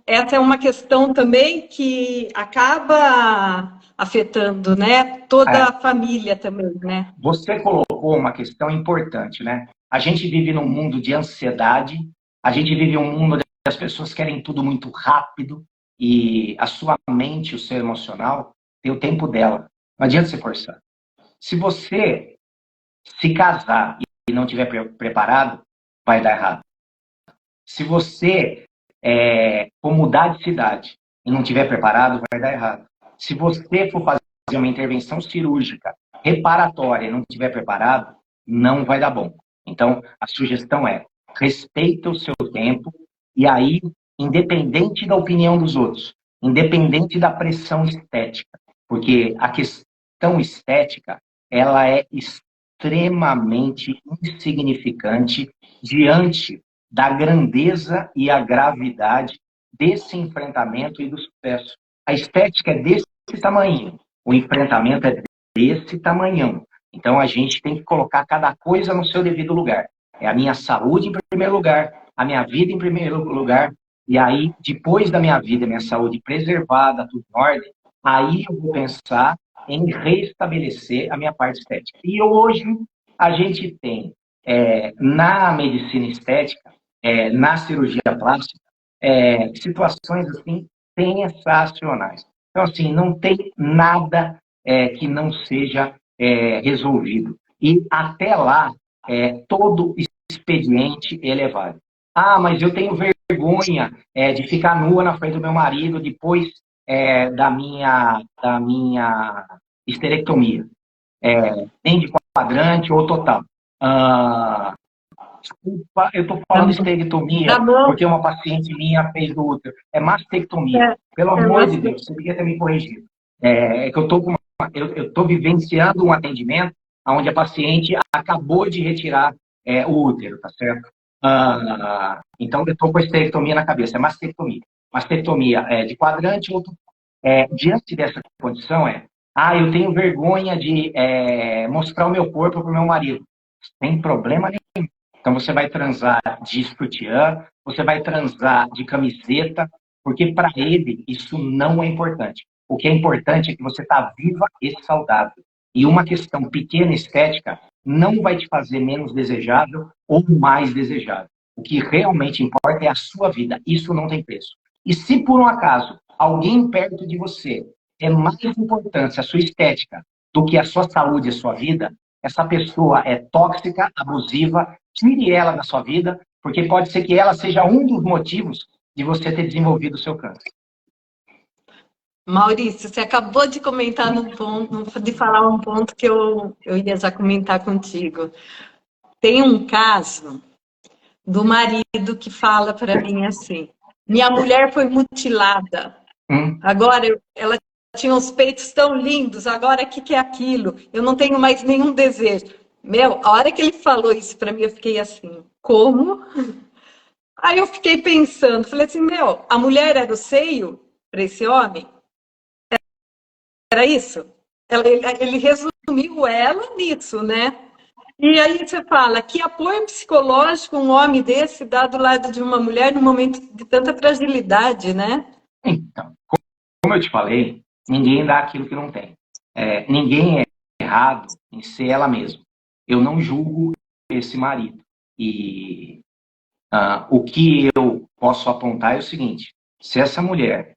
essa é uma questão também que acaba afetando, né? Toda a família também, né? Você colocou uma questão importante, né? A gente vive num mundo de ansiedade, a gente vive um mundo onde as pessoas querem tudo muito rápido e a sua mente, o seu emocional, tem o tempo dela. Não adianta você forçar. Se você se casar e não estiver preparado, vai dar errado. Se você for mudar de cidade e não estiver preparado, vai dar errado. Se você for fazer uma intervenção cirúrgica reparatória e não estiver preparado, não vai dar bom. Então, a sugestão respeita o seu tempo e aí, independente da opinião dos outros, independente da pressão estética, porque a questão estética, ela é extremamente insignificante diante da grandeza e a gravidade desse enfrentamento e do sucesso. A estética é desse tamanho, o enfrentamento é desse tamanhão. Então, a gente tem que colocar cada coisa no seu devido lugar. É a minha saúde em primeiro lugar, a minha vida em primeiro lugar, e aí, depois da minha vida, minha saúde preservada, tudo em ordem, aí eu vou pensar em restabelecer a minha parte estética. E hoje, a gente tem, na medicina estética, na cirurgia plástica, situações assim sensacionais. Então, assim, não tem nada que não seja resolvido. E até lá, todo expediente ele é válido. Ah, mas eu tenho vergonha de ficar nua na frente do meu marido depois da minha esterectomia. Nem de quadrante ou total. Desculpa, eu estou falando de esterectomia porque uma paciente minha fez do útero. É mastectomia. Pelo amor de Deus, você devia ter me corrigido. Que eu estou vivenciando um atendimento onde a paciente acabou de retirar o útero, tá certo? Então, eu estou com a esterectomia na cabeça. É mastectomia. Mastectomia de quadrante. Diante dessa condição eu tenho vergonha de mostrar o meu corpo para o meu marido. Sem problema nenhum. Então, você vai transar de sutiã, você vai transar de camiseta, porque para ele isso não é importante. O que é importante é que você está viva e saudável. E uma questão pequena estética não vai te fazer menos desejável ou mais desejável. O que realmente importa é a sua vida. Isso não tem preço. E se por um acaso alguém perto de você é mais importante a sua estética do que a sua saúde e a sua vida, essa pessoa é tóxica, abusiva, tire ela da sua vida, porque pode ser que ela seja um dos motivos de você ter desenvolvido o seu câncer. Maurício, você acabou de comentar de falar um ponto que eu ia já comentar contigo. Tem um caso do marido que fala para mim assim: minha mulher foi mutilada, agora ela tinha os peitos tão lindos, agora o que é aquilo? Eu não tenho mais nenhum desejo. A hora que ele falou isso para mim, eu fiquei assim, como? Aí eu fiquei pensando, falei assim, a mulher era o seio para esse homem? Era isso? Ele resumiu ela nisso, né? E aí você fala, que apoio psicológico um homem desse dá do lado de uma mulher num momento de tanta fragilidade, né? Então, eu te falei, ninguém dá aquilo que não tem. Ninguém é errado em ser ela mesma. Eu não julgo esse marido. E o que eu posso apontar é o seguinte: se essa mulher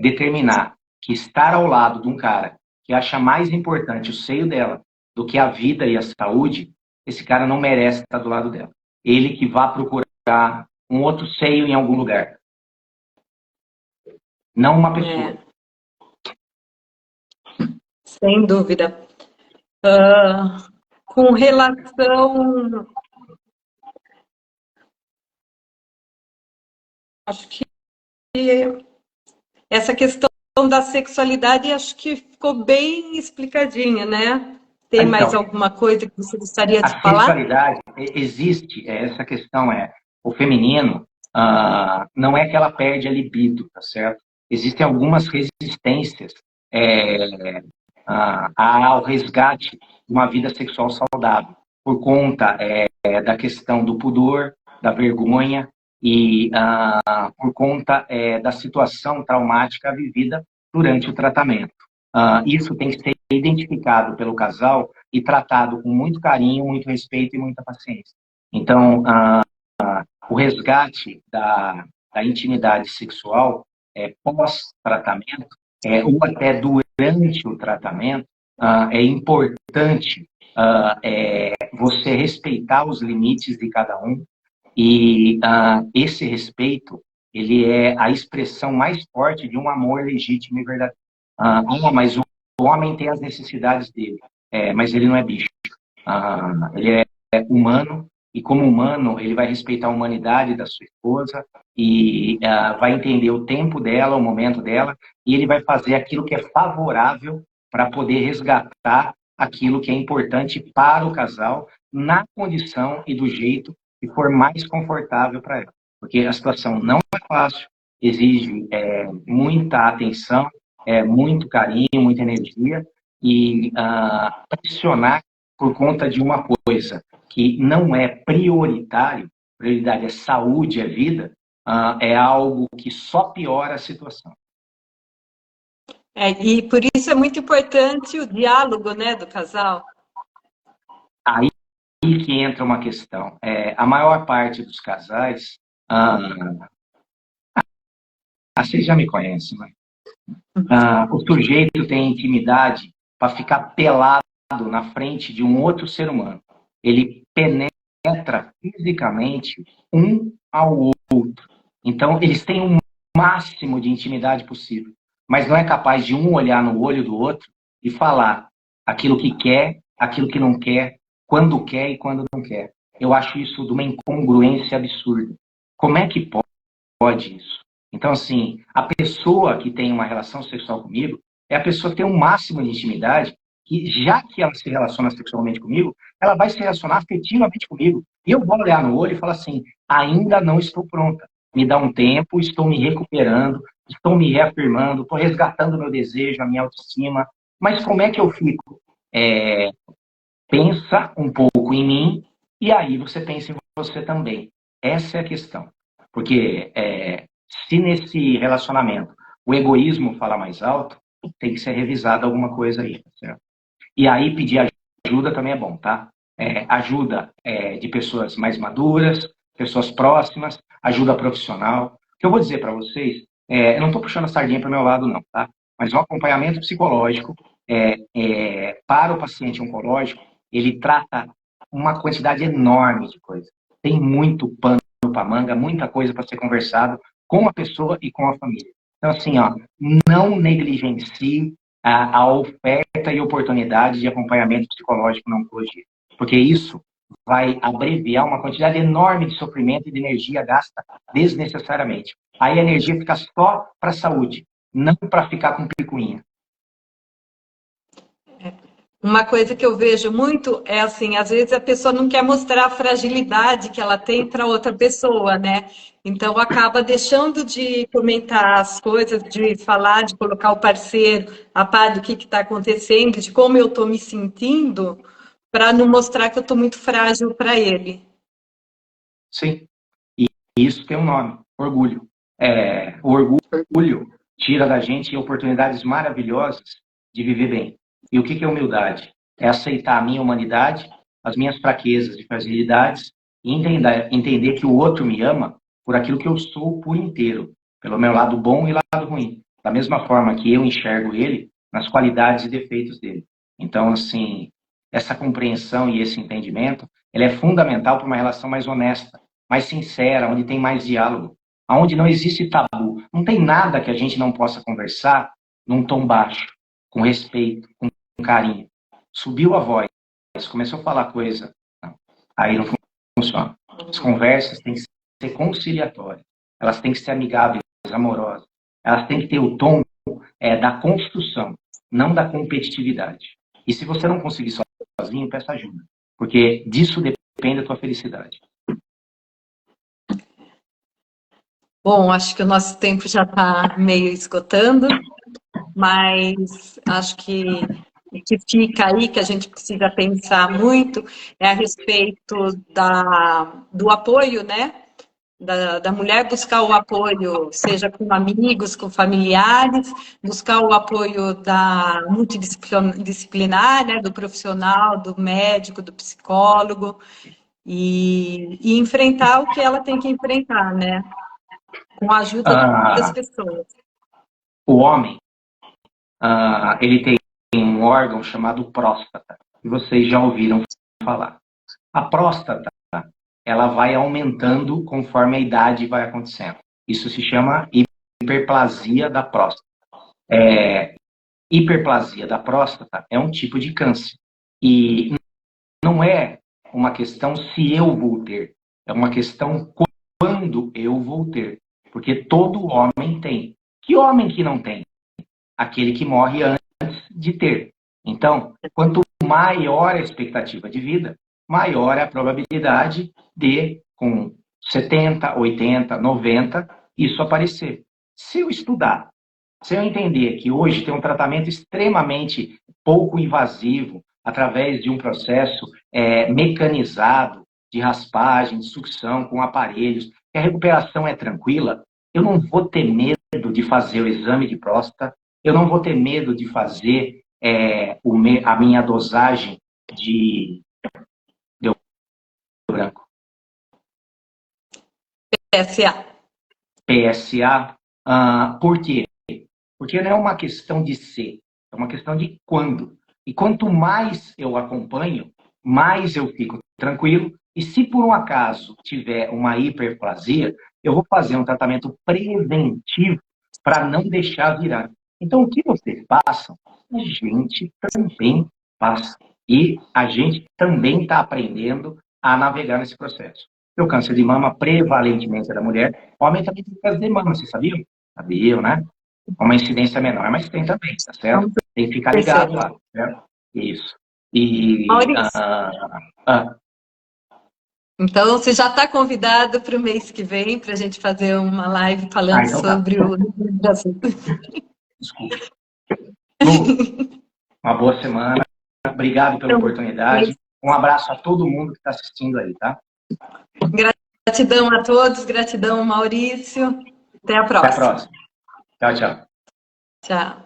determinar que estar ao lado de um cara que acha mais importante o seio dela do que a vida e a saúde, esse cara não merece estar do lado dela. Ele que vá procurar um outro seio em algum lugar. Não uma pessoa. Sem dúvida. Com relação... Acho que essa questão da sexualidade, acho que ficou bem explicadinha, né? Tem mais alguma coisa que você gostaria de falar? A sexualidade existe, essa questão o feminino, não é que ela perde a libido, tá certo? Existem algumas resistências ao resgate de uma vida sexual saudável, por conta da questão do pudor, da vergonha e por conta da situação traumática vivida durante o tratamento. Isso tem que ser identificado pelo casal e tratado com muito carinho, muito respeito e muita paciência. Então, o resgate da intimidade sexual pós-tratamento, ou até durante o tratamento, é importante você respeitar os limites de cada um, e esse respeito, ele é a expressão mais forte de um amor legítimo e verdadeiro. Mas o homem tem as necessidades dele, mas ele não é bicho. Ele é humano, e como humano, ele vai respeitar a humanidade da sua esposa e vai entender o tempo dela, o momento dela, e ele vai fazer aquilo que é favorável para poder resgatar aquilo que é importante para o casal, na condição e do jeito que for mais confortável para ela. Porque a situação não é fácil, exige muita atenção, muito carinho, muita energia, e pressionar por conta de uma coisa que não é prioritário, prioridade é saúde, é vida, é algo que só piora a situação. E por isso é muito importante o diálogo, né, do casal. Aí que entra uma questão. A maior parte dos casais, vocês já me conhecem, né? O sujeito tem intimidade para ficar pelado na frente de um outro ser humano. Ele penetra fisicamente um ao outro. Então, eles têm o máximo de intimidade possível, mas não é capaz de um olhar no olho do outro e falar aquilo que quer, aquilo que não quer, quando quer e quando não quer. Eu acho isso de uma incongruência absurda. Como é que pode isso? Então, assim, a pessoa que tem uma relação sexual comigo é a pessoa que tem um máximo de intimidade, que já que ela se relaciona sexualmente comigo, ela vai se relacionar afetivamente comigo. E eu vou olhar no olho e falar assim, ainda não estou pronta. Me dá um tempo, estou me recuperando, estou me reafirmando, estou resgatando o meu desejo, a minha autoestima. Mas como é que eu fico? Pensa um pouco em mim e aí você pensa em você também. Essa é a questão. Porque se nesse relacionamento o egoísmo fala mais alto, tem que ser revisado alguma coisa aí, certo? E aí pedir ajuda também é bom, tá? Ajuda de pessoas mais maduras, pessoas próximas, ajuda profissional. O que eu vou dizer para vocês, eu não estou puxando a sardinha para o meu lado não, tá? Mas um acompanhamento psicológico para o paciente oncológico, ele trata uma quantidade enorme de coisas. Tem muito pano para manga, muita coisa para ser conversado com a pessoa e com a família. Então, assim, não negligencie a oferta e oportunidade de acompanhamento psicológico na oncologia, porque isso vai abreviar uma quantidade enorme de sofrimento e de energia gasta desnecessariamente. Aí a energia fica só para a saúde, não para ficar com picuinha. Uma coisa que eu vejo muito é assim, às vezes a pessoa não quer mostrar a fragilidade que ela tem para outra pessoa, né? Então acaba deixando de comentar as coisas, de falar, de colocar o parceiro a par do que está acontecendo, de como eu estou me sentindo, para não mostrar que eu estou muito frágil para ele. Sim. E isso tem um nome, orgulho. O orgulho tira da gente oportunidades maravilhosas de viver bem. E o que é humildade? É aceitar a minha humanidade, as minhas fraquezas e fragilidades, e entender que o outro me ama por aquilo que eu sou por inteiro, pelo meu lado bom e lado ruim. Da mesma forma que eu enxergo ele nas qualidades e defeitos dele. Então, assim, essa compreensão e esse entendimento, ele é fundamental para uma relação mais honesta, mais sincera, onde tem mais diálogo, onde não existe tabu. Não tem nada que a gente não possa conversar num tom baixo, com respeito, com carinho. Subiu a voz, começou a falar coisa, não, aí não funciona. As conversas têm que ser conciliatórias, elas têm que ser amigáveis, amorosas, elas têm que ter o tom da construção, não da competitividade. E se você não conseguir sozinho, peça ajuda, porque disso depende a tua felicidade. Bom, acho que o nosso tempo já está meio esgotando, mas acho que o que fica aí, que a gente precisa pensar muito, é a respeito do apoio, né? Da mulher buscar o apoio, seja com amigos, com familiares, buscar o apoio da multidisciplinar, né? Do profissional, do médico, do psicólogo, e enfrentar o que ela tem que enfrentar, né? Com a ajuda das pessoas. O homem, ele tem um órgão chamado próstata, que vocês já ouviram falar. A próstata, ela vai aumentando conforme a idade vai acontecendo. Isso se chama hiperplasia da próstata. Hiperplasia da próstata é um tipo de câncer. E não é uma questão se eu vou ter, é uma questão quando eu vou ter. Porque todo homem tem. Que homem que não tem? Aquele que morre antes de ter. Então, quanto maior a expectativa de vida, maior é a probabilidade de, com 70, 80, 90, isso aparecer. Se eu estudar, se eu entender que hoje tem um tratamento extremamente pouco invasivo, através de um processo mecanizado, de raspagem, de sucção, com aparelhos, que a recuperação é tranquila, eu não vou ter medo de fazer o exame de próstata, eu não vou ter medo de fazer a minha dosagem de... Deu branco. PSA. PSA. Por quê? Porque não é uma questão de ser, é uma questão de quando. E quanto mais eu acompanho, mais eu fico tranquilo. E se por um acaso tiver uma hiperplasia, eu vou fazer um tratamento preventivo para não deixar virar. Então, o que vocês passam, a gente também passa. E a gente também está aprendendo a navegar nesse processo. O câncer de mama, prevalentemente é da mulher. Homem também tem câncer de mama, vocês sabiam? Sabiam, né? Uma incidência menor, mas tem também, tá certo? Tem que ficar ligado lá, certo? Isso. E... Então, você já está convidado para o mês que vem, para a gente fazer uma live falando então sobre o assunto. Desculpa. Lu, uma boa semana. Obrigado pela oportunidade. Um abraço a todo mundo que está assistindo aí, tá? Gratidão a todos, gratidão, Maurício. Até a próxima. Até a próxima. Tchau, tchau. Tchau.